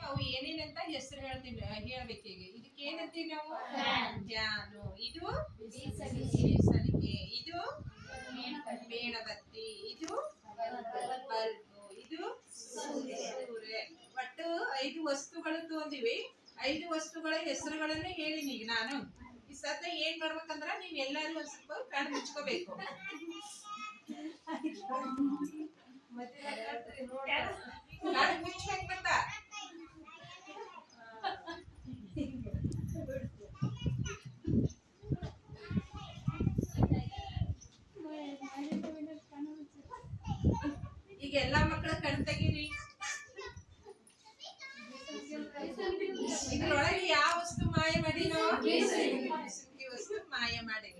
ಅವು ಏನೇನಂತ ಹೆಸರು ಹೇಳ್ತೀವಿ ಹೇಳ್ಬೇಕು. ಈಗ ಇದಕ್ಕೆ ಏನಂತೀವಿ ನಾವು? ಜಾನು. ಇದು ಬೀಸಣಿಗೆ. ಇದು ಮೇಣಬತ್ತಿ. ಇದು ಬಲ್ಬು. ಇದು ಸೂರ್ಯ. ಒಟ್ಟು 5 ವಸ್ತುಗಳು ತಗೊಂಡಿವಿ. 5 ವಸ್ತುಗಳ ಹೆಸರುಗಳನ್ನು ಹೇಳಿನಿ ಈಗ ನಾನು. ಈ ಸದ್ದ ಏನ್ ಮಾಡ್ಬೇಕಂದ್ರ ನೀವ್ ಎಲ್ಲಾರು ಒಂದ್ ಸ್ವಲ್ಪ ಕಣ್ಣು ಮುಚ್ಕೋಬೇಕು. ಕಣ್ಣು ಮುಚ್ಬೇಕು ಮತ್ತ. ಈಗ ಎಲ್ಲಾ ಮಕ್ಕಳ ಕಣ್ ತೆಗೀರಿ. ಇದ್ರೊಳಗೆ ಯಾವ ವಸ್ತು ಮಾಯ ಮಾಡಿ ನಾವು? ಸುಖಿ ವಸ್ತು ಮಾಯ ಮಾಡಿ.